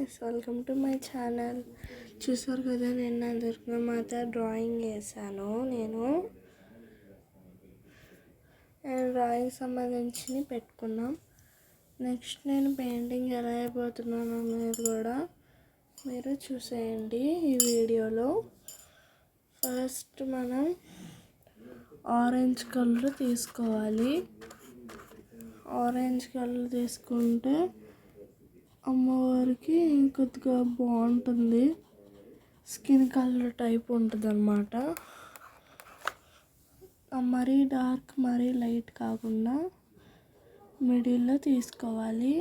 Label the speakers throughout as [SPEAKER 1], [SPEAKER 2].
[SPEAKER 1] Guys, welcome to my channel. చూసారు కదా, నిన్న దుర్గామాత డ్రాయింగ్ వేసాను. నేను డ్రాయింగ్ సంబంధించి పెట్టుకున్నాం. నెక్స్ట్ నేను పెయింటింగ్ ఎలా అయిపోతున్నాను అనేది కూడా మీరు చూసేయండి ఈ వీడియోలో. ఫస్ట్ మనం ఆరెంజ్ కలర్ తీసుకోవాలి. ఆరెంజ్ కలర్ తీసుకుంటే అమ్మవారికి కొద్దిగా బాగుంటుంది. స్కిన్ కలర్ టైప్ ఉంటుంది అన్నమాట. మరీ డార్క్ మరీ లైట్ కాకుండా మిడిల్లో తీసుకోవాలి.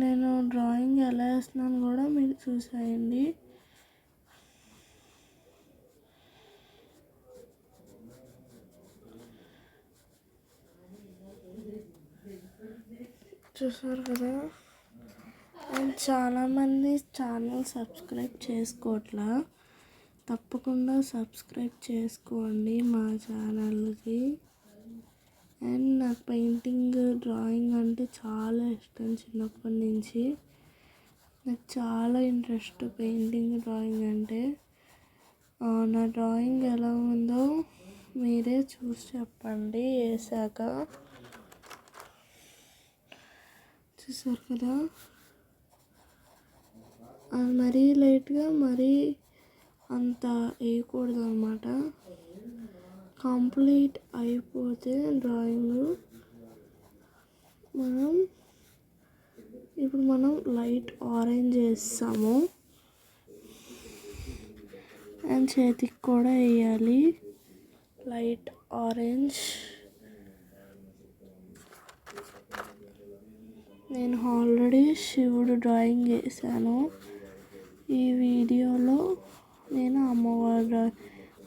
[SPEAKER 1] నేను డ్రాయింగ్ ఎలా వేస్తున్నాను కూడా మీరు చూసేయండి. చూసారు కదా, అండ్ చాలామంది ఛానల్ సబ్స్క్రైబ్ చేసుకోవట్లా. తప్పకుండా సబ్స్క్రైబ్ చేసుకోండి మా ఛానల్కి. అండ్ నాకు పెయింటింగ్ డ్రాయింగ్ అంటే చాలా ఇష్టం. చిన్నప్పటి నుంచి నాకు చాలా ఇంట్రెస్ట్ పెయింటింగ్ డ్రాయింగ్ అంటే. నా డ్రాయింగ్ ఎలా ఉందో మీరే చూసి చెప్పండి వేసాక. చూసారు కదా, మరీ లైట్గా మరీ అంత వేయకూడదు అన్నమాట. కంప్లీట్ అయిపోతే డ్రాయింగ్ ఇప్పుడు మనం లైట్ ఆరెంజ్ వేస్తాము. అండ్ చేతికి కూడా వేయాలి లైట్ ఆరెంజ్. నేను ఆల్రెడీ శివుడు డ్రాయింగ్ వేసాను. ఈ వీడియోలో నేను అమ్మవారి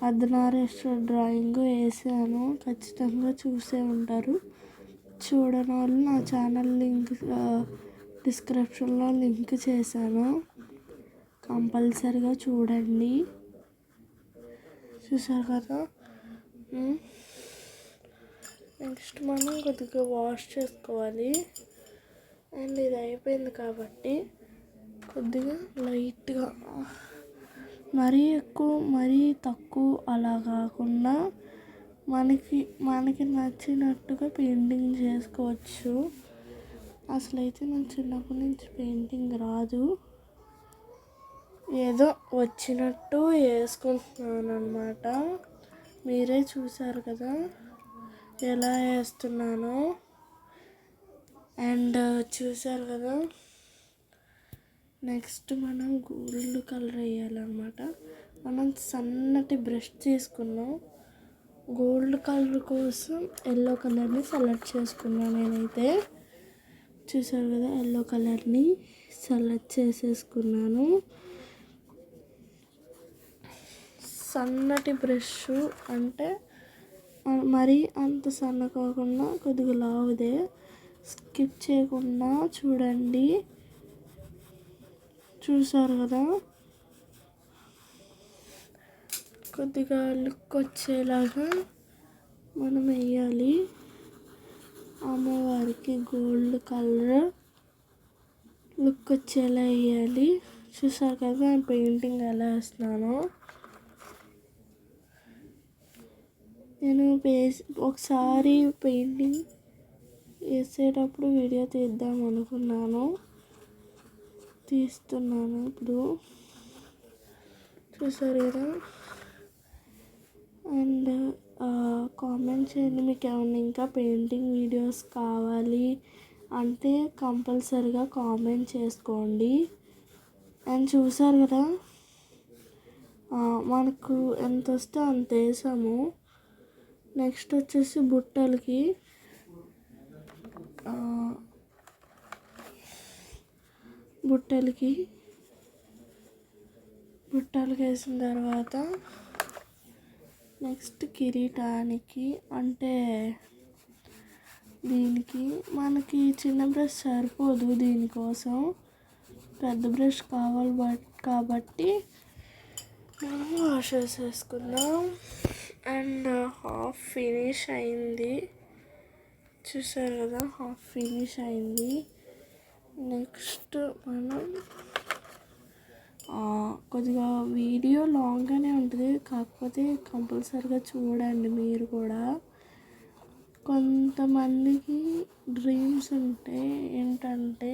[SPEAKER 1] అర్ధనారీశ్వర డ్రాయింగ్ వేసాను. ఖచ్చితంగా చూసే ఉంటారు. చూడని వాళ్ళు నా ఛానల్ లింక్ డిస్క్రిప్షన్లో లింక్ చేశాను, కంపల్సరిగా చూడండి. చూసారు కదా. నెక్స్ట్ మనం కొద్దిగా వాష్ చేసుకోవాలి. అండ్ ఇది అయిపోయింది కాబట్టి కొద్దిగా లైట్గా, మరీ ఎక్కువ మరీ తక్కువ అలా కాకుండా మనకి నచ్చినట్టుగా పెయింటింగ్ చేసుకోవచ్చు. అసలైతే నాకు చిన్నప్పటి నుంచి పెయింటింగ్ రాదు. ఏదో వచ్చినట్టు వేసుకుంటున్నాను అన్నమాట. మీరే చూసారు కదా ఎలా వేస్తున్నానో. అండ్ చూసారు కదా, నెక్స్ట్ మనం గోల్డ్ కలర్ వేయాలన్నమాట. మనం సన్నటి బ్రష్ తీసుకున్నాం. గోల్డ్ కలర్ కోసం ఎల్లో కలర్ని సెలెక్ట్ చేసుకున్నాను నేనైతే. చూసారు కదా, ఎల్లో కలర్ని సెలెక్ట్ చేసేసుకున్నాను. సన్నటి బ్రష్ అంటే మరీ అంత సన్న కాకుండా కొద్దిగా లావుదే. స్కిప్ చేయకుండా చూడండి. చూసారు కదా, కొద్దిగా లుక్ వచ్చేలాగా మనం వేయాలి. అమ్మవారికి గోల్డ్ కలర్ లుక్ వచ్చేలా వేయాలి. చూసారు కదా పెయింటింగ్ ఎలా వేస్తున్నానో. నేను ఒకసారి పెయింటింగ్ వేసేటప్పుడు వీడియో తీద్దాం అనుకున్నాను, తీస్తున్నాను ఇప్పుడు. చూసారు కదా. అండ్ కామెంట్ చేయండి మీకు ఏమన్నా ఇంకా పెయింటింగ్ వీడియోస్ కావాలి అంటే కంపల్సరిగా కామెంట్ చేసుకోండి. అండ్ చూసారు కదా, మనకు ఎంత వస్తే అంత వేసాము. నెక్స్ట్ వచ్చేసి బుట్టలకి వేసిన తర్వాత నెక్స్ట్ కిరీటానికి అంటే దీనికి మనకి చిన్న బ్రష్ సరిపోదు, దీనికోసం పెద్ద బ్రష్ కావాలి కాబట్టి మనం వాష్ చేసేసుకుందాం. అండ్ హాఫ్ ఫినిష్ అయింది. చూసారు కదా, హాఫ్ ఫినిష్ అయింది. నెక్స్ట్ మనం కొద్దిగా వీడియో లాంగ్గానే ఉంటుంది, కాకపోతే కంపల్సరీగా చూడండి మీరు కూడా. కొంతమందికి డ్రీమ్స్ ఉంటాయి ఏంటంటే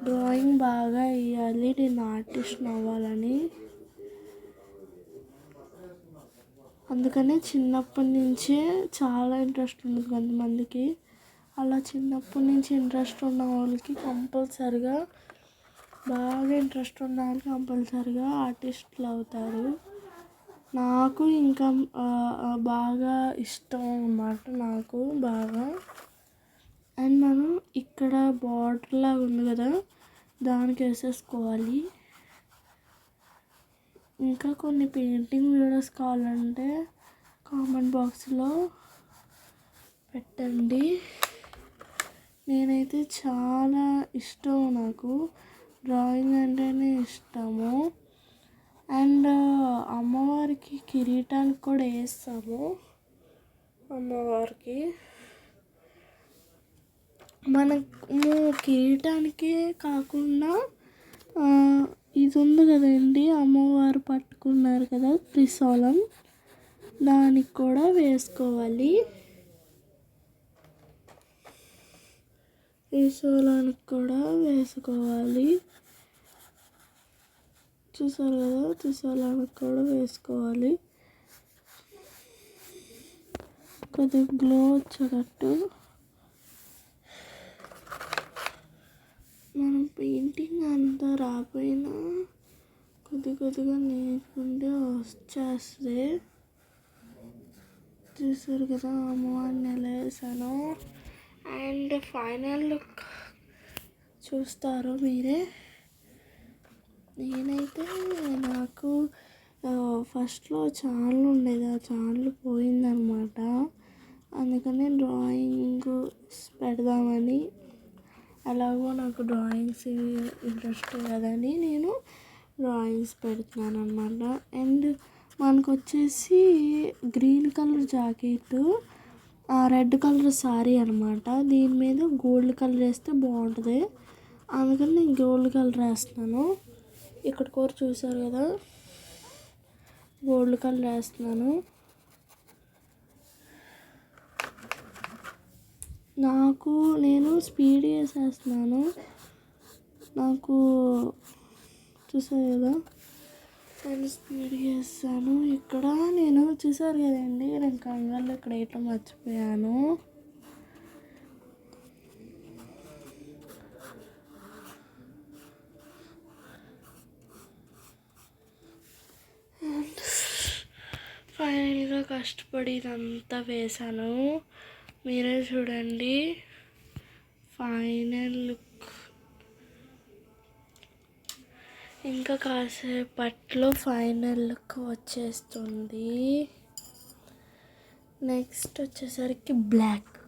[SPEAKER 1] డ్రాయింగ్ బాగా వేయాలి, నేను ఆర్టిస్ట్ అవ్వాలని. అందుకనే చిన్నప్పటి నుంచే చాలా ఇంట్రెస్ట్ ఉంది కొంతమందికి. అలా చిన్నప్పటి నుంచి ఇంట్రెస్ట్ ఉన్న వాళ్ళకి కంపల్సరిగా, బాగా ఇంట్రెస్ట్ ఉన్న వాళ్ళు కంపల్సరిగా ఆర్టిస్టులు అవుతారు. నాకు ఇంకా బాగా ఇష్టం అన్నమాట, నాకు బాగా. అండ్ మనం ఇక్కడ బార్డర్ లాగా ఉంది కదా, దానికి వేసేసుకోవాలి. ఇంకా కొన్ని పెయింటింగ్ వీడియోస్ కావాలంటే కామెంట్ బాక్స్లో పెట్టండి. నేనైతే చాలా ఇష్టం, నాకు డ్రాయింగ్ అంటేనే ఇష్టము. అండ్ అమ్మవారికి కిరీటానికి కూడా వేస్తాము. అమ్మవారికి మనము కిరీటానికే కాకుండా ఇది ఉంది కదండి, అమ్మవారు పట్టుకున్నారు కదా త్రిశూలం, దానికి కూడా వేసుకోవాలి. త్రిశూలానికి కూడా వేసుకోవాలి, చూసారు కదా, త్రిశూలానికి కూడా వేసుకోవాలి. కొద్దిగా గ్లో వచ్చేటట్టు మనం పెయింటింగ్ అంతా రాపోయినా కొద్దిగా నేర్చుకుంటే వచ్చేస్తుంది. చూసారు కదా అమ్మవారిని ఎలా వేసాను. అండ్ ఫైనల్ లుక్ చూస్తారు మీరే. నేనైతే నాకు ఫస్ట్లో ఛానల్ ఉండేది, ఆ ఛానల్ పోయిందనమాట. అందుకని డ్రాయింగ్ పెడదామని, అలాగో నాకు డ్రాయింగ్స్ ఇంట్రెస్ట్ కదని నేను డ్రాయింగ్స్ పెడుతున్నాను అనమాట. అండ్ మనకు వచ్చేసి green colour jacket, red colour sari అనమాట. దీని మీద గోల్డ్ కలర్ వేస్తే బాగుంటుంది, అందుకని నేను గోల్డ్ కలర్ వేస్తున్నాను. ఇక్కడ కూర చూసారు కదా, గోల్డ్ కలర్ వేస్తున్నాను. నేను స్పీడ్ వేసేస్తున్నాను, నాకు చూసారు కదా, నేను స్పీడ్ వేస్తాను. ఇక్కడ నేను చూసారు కదండి, నేను కంగారులో ఇక్కడ వేయటం మర్చిపోయాను. ఫైనల్గా కష్టపడి ఇదంతా వేసాను, మీరే చూడండి ఫైనల్ లుక్. ఇంకా కాసేపట్లో ఫైనల్ లుక్ వచ్చేస్తుంది. నెక్స్ట్ వచ్చేసరికి బ్లాక్.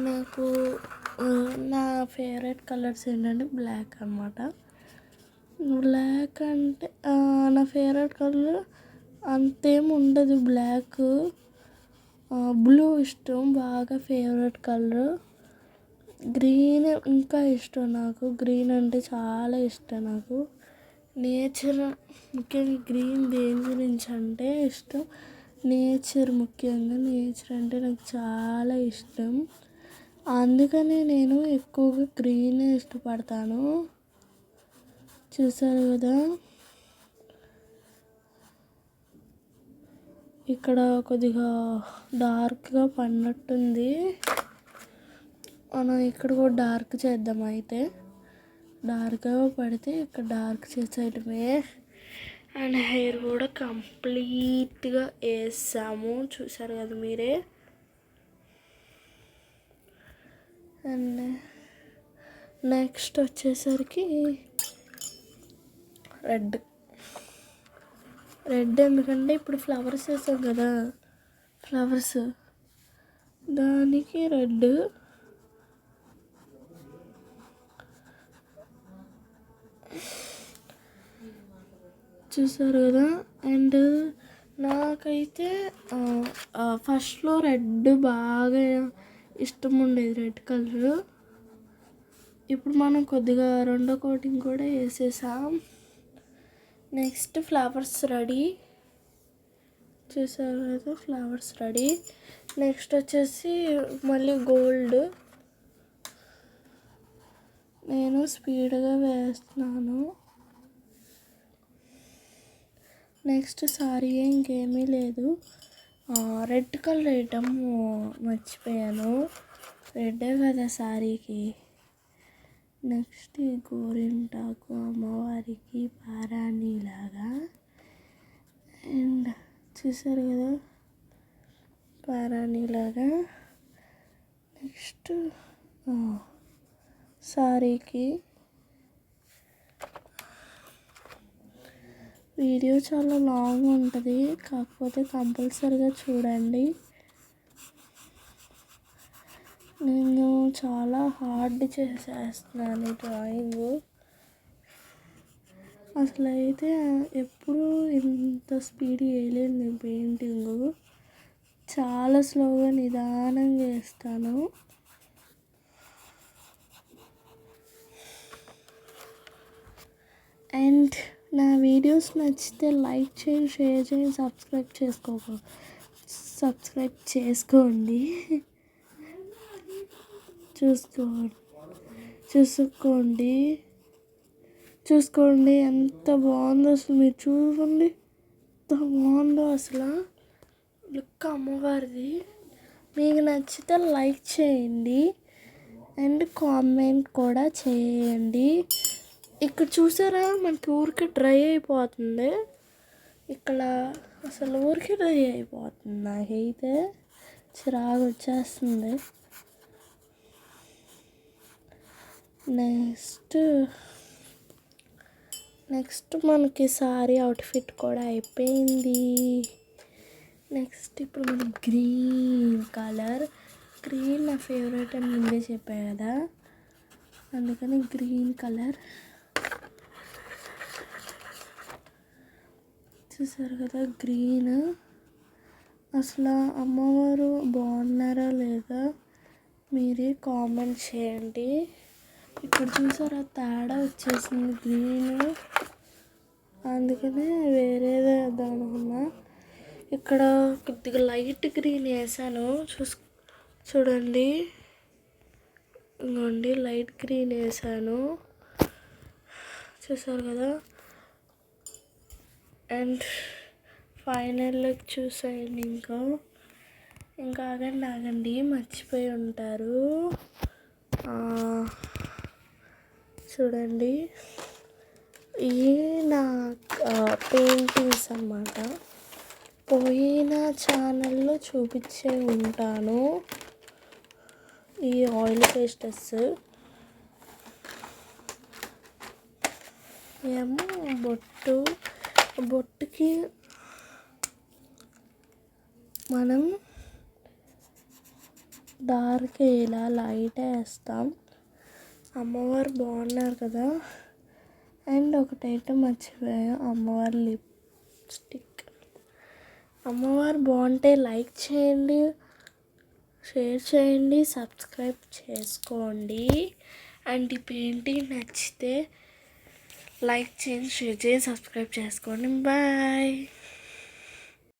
[SPEAKER 1] నాకు నా ఫేవరెట్ కలర్స్ ఏంటంటే బ్లాక్ అన్నమాట. బ్లాక్ అంటే నా ఫేవరెట్ కలర్ అంతేం ఉండదు, బ్లాక్, బ్లూ ఇష్టం బాగా ఫేవరెట్ కలర్. గ్రీన్ ఇంకా ఇష్టం, నాకు గ్రీన్ అంటే చాలా ఇష్టం. నాకు నేచర్ ముఖ్యంగా గ్రీన్ దేని గురించి అంటే ఇష్టం, నేచర్, ముఖ్యంగా నేచర్ అంటే నాకు చాలా ఇష్టం. అందుకనే నేను ఎక్కువగా గ్రీనే ఇష్టపడతాను. చూసారు కదా, ఇక్కడ కొద్దిగా డార్క్గా పడినట్టుంది, మనం ఇక్కడ కూడా డార్క్ చేద్దాం. అయితే డార్క్గా పడితే ఇక్కడ డార్క్ చేసేయటమే. అండ్ హెయిర్ కూడా కంప్లీట్గా వేసాము, చూసారు కదా మీరే. అండ్ నెక్స్ట్ వచ్చేసరికి రెడ్ ఎందుకంటే ఇప్పుడు ఫ్లవర్స్ వేసాం కదా, ఫ్లవర్స్, దానికి రెడ్. చూసారు కదా. అండ్ నాకైతే ఫస్ట్లో రెడ్ బాగా ఇష్టం ఉండేది, రెడ్ కలర్. ఇప్పుడు మనం కొద్దిగా రెండో కోటింగ్ కూడా వేసేసాం. నెక్స్ట్ ఫ్లవర్స్ రెడీ, చూసారు కదా ఫ్లవర్స్ రెడీ. నెక్స్ట్ వచ్చేసి మళ్ళీ గోల్డ్. నేను స్పీడ్గా వేస్తున్నాను. నెక్స్ట్ సారీ ఇంకేమీ లేదు. రెడ్ కలర్ ఐటమ్ మర్చిపోయాను, రెడ్డే కదా సారీకి. నెక్స్ట్ ఈ గోరింటాకు అమ్మవారికి పారాణిలాగా. అండ్ చూసారు కదా పారాణిలాగా. నెక్స్ట్ సారీకి. వీడియో చాలా లాంగ్ ఉంటుంది, కాకపోతే కంపల్సరీగా చూడండి. నేను చాలా హార్డ్ చేసేస్తున్నాను డ్రాయింగ్. అసలు అయితే ఎప్పుడు ఇంత స్పీడ్ వేయలేదు నేను పెయింటింగ్. చాలా స్లోగా నిదానంగా వేస్తాను. అండ్ నా వీడియోస్ నచ్చితే లైక్ చేయండి, షేర్ చేయండి, సబ్స్క్రైబ్ చేసుకోండి. చూసుకోండి ఎంత బాగుందో అసలు. మీరు చూడండి ఎంత బాగుందో అసలు లుక్ అమ్మవారిది. మీకు నచ్చితే లైక్ చేయండి అండ్ కామెంట్ కూడా చేయండి. ఇక్కడ చూసారా మనకి ఊరికి డ్రై అయిపోతుంది. ఇక్కడ అసలు ఊరికి డ్రై అయిపోతుంది. నాకైతే చిరాకు వచ్చేస్తుంది. నెక్స్ట్ మనకి సారీ అవుట్ఫిట్ కూడా అయిపోయింది. నెక్స్ట్ ఇప్పుడు మన గ్రీన్ కలర్. గ్రీన్ నా ఫేవరెట్ అని ముందే చెప్పా కదా, అందుకని గ్రీన్ కలర్. చూసారు కదా గ్రీన్. అసలు అమ్మవారు బాగున్నారా లేదా మీరే కామెంట్ చేయండి. ఇక్కడ చూసారా తేడా వచ్చేసింది గ్రీన్, అందుకనే వేరేదే వేద్దాం అనుకున్నా. ఇక్కడ కొద్దిగా లైట్ గ్రీన్ వేసాను, చూడండి ఇంకోండి లైట్ గ్రీన్ వేసాను, చూసారు కదా. అండ్ ఫైనల్ లుక్ చూసేయండి. ఇంకా ఆగండి మర్చిపోయి ఉంటారు. చూడండి ఈ నా పెయింటింగ్స్ అన్నమాట. పోయిన ఛానల్లో చూపించే ఉంటాను ఈ ఆయిల్ పేస్టర్స్. ఏమో బొట్టుకి మనం డార్క్ ఇలా లైట్ వేస్తాం. అమ్మవారు బాగున్నారు కదా. అండ్ ఒకటైతే మర్చిపోయా, అమ్మవారి లిప్స్టిక్. అమ్మవారు బాగుంటే లైక్ చేయండి, షేర్ చేయండి, సబ్స్క్రైబ్ చేసుకోండి. అండ్ ఈ పెయింటింగ్ నచ్చితే లైక్ చేయండి, షేర్ చేయండి, సబ్స్క్రైబ్ చేసుకోండి. బాయ్.